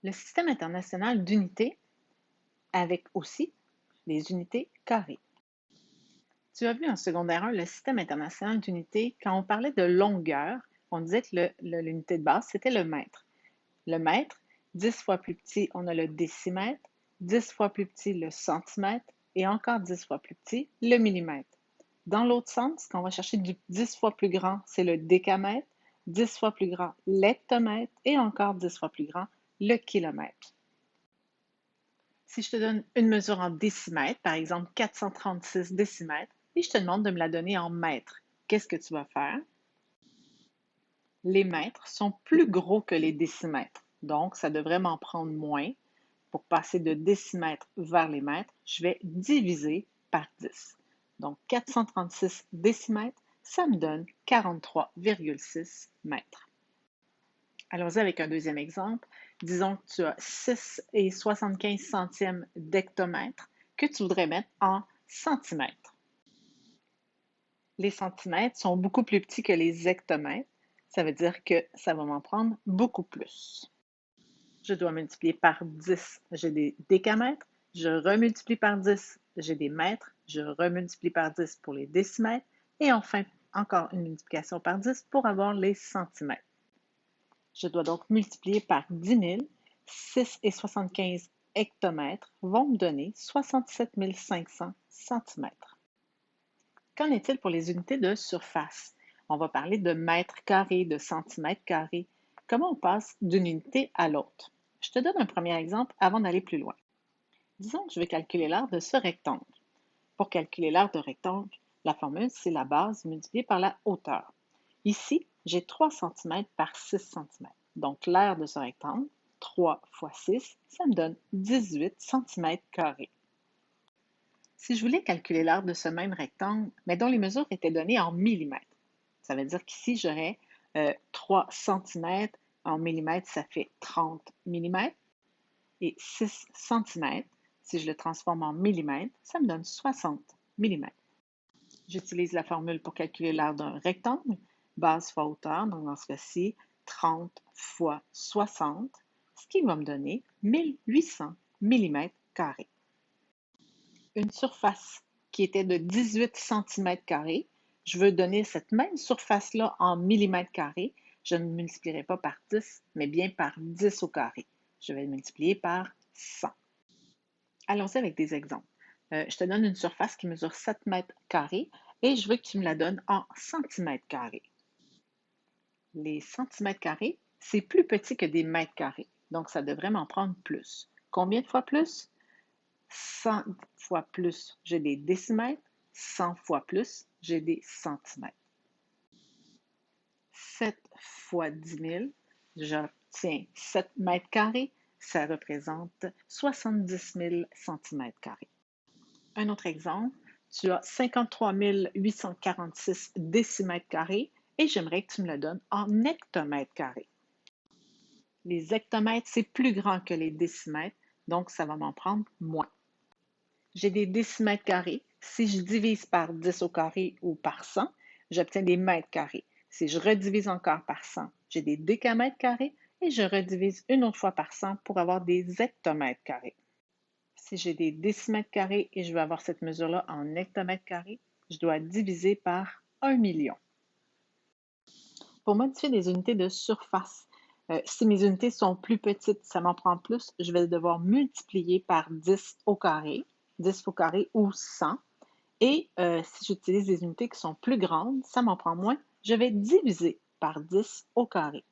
Le système international d'unités avec aussi les unités carrées. Tu as vu en secondaire 1 le système international d'unités, quand on parlait de longueur, on disait que l'unité de base, c'était le mètre. Le mètre, 10 fois plus petit, on a le décimètre, 10 fois plus petit, le centimètre, et encore 10 fois plus petit, le millimètre. Dans l'autre sens, quand on va chercher du 10 fois plus grand, c'est le décamètre, 10 fois plus grand, l'hectomètre, et encore 10 fois plus grand, le kilomètre. Si je te donne une mesure en décimètres, par exemple 436 décimètres, et je te demande de me la donner en mètres, qu'est-ce que tu vas faire? Les mètres sont plus gros que les décimètres, donc ça devrait m'en prendre moins. Pour passer de décimètres vers les mètres, je vais diviser par 10. Donc 436 décimètres, ça me donne 43,6 mètres. Allons-y avec un deuxième exemple. Disons que tu as 6,75 centièmes d'hectomètre que tu voudrais mettre en centimètres. Les centimètres sont beaucoup plus petits que les hectomètres. Ça veut dire que ça va m'en prendre beaucoup plus. Je dois multiplier par 10, j'ai des décamètres. Je remultiplie par 10, j'ai des mètres. Je remultiplie par 10 pour les décimètres. Et enfin, encore une multiplication par 10 pour avoir les centimètres. Je dois donc multiplier par 10 000. 6,75 hectomètres vont me donner 67 500 centimètres. Qu'en est-il pour les unités de surface? On va parler de mètres carrés, de centimètres carrés. Comment on passe d'une unité à l'autre? Je te donne un premier exemple avant d'aller plus loin. Disons que je vais calculer l'aire de ce rectangle. Pour calculer l'aire de rectangle, la formule, c'est la base multipliée par la hauteur. Ici, j'ai 3 cm par 6 cm. Donc, l'aire de ce rectangle, 3 fois 6, ça me donne 18 cm². Si je voulais calculer l'aire de ce même rectangle, mais dont les mesures étaient données en millimètres, ça veut dire qu'ici, j'aurais 3 cm en millimètres, ça fait 30 mm. Et 6 cm, si je le transforme en millimètres, ça me donne 60 mm. J'utilise la formule pour calculer l'aire d'un rectangle, base fois hauteur, donc dans ce cas-ci, 30 fois 60, ce qui va me donner 1800 mm². Une surface qui était de 18 cm², je veux donner cette même surface-là en millimètres carrés, je ne multiplierai pas par 10, mais bien par 10 au carré. Je vais le multiplier par 100. Allons-y avec des exemples. Je te donne une surface qui mesure 7 mètres carrés et je veux que tu me la donnes en centimètres carrés. Les centimètres carrés, c'est plus petit que des mètres carrés, donc ça devrait m'en prendre plus. Combien de fois plus? 100 fois plus, j'ai des décimètres. 100 fois plus, j'ai des centimètres. 7 fois 10 000, j'obtiens 7 mètres carrés. Ça représente 70 000 centimètres². Un autre exemple, tu as 53 846 décimètres carrés et j'aimerais que tu me le donnes en hectomètres carrés. Les hectomètres, c'est plus grand que les décimètres, donc ça va m'en prendre moins. J'ai des décimètres carrés. Si je divise par 10 au carré ou par 100, j'obtiens des mètres carrés. Si je redivise encore par 100, j'ai des décamètres carrés et je redivise une autre fois par 100 pour avoir des hectomètres carrés. Si j'ai des décimètres carrés et je veux avoir cette mesure-là en hectomètres carrés, je dois diviser par 1 million. Pour modifier des unités de surface, si mes unités sont plus petites, ça m'en prend plus, je vais devoir multiplier par 10 au carré ou 100. Et si j'utilise des unités qui sont plus grandes, ça m'en prend moins, je vais diviser par 10 au carré.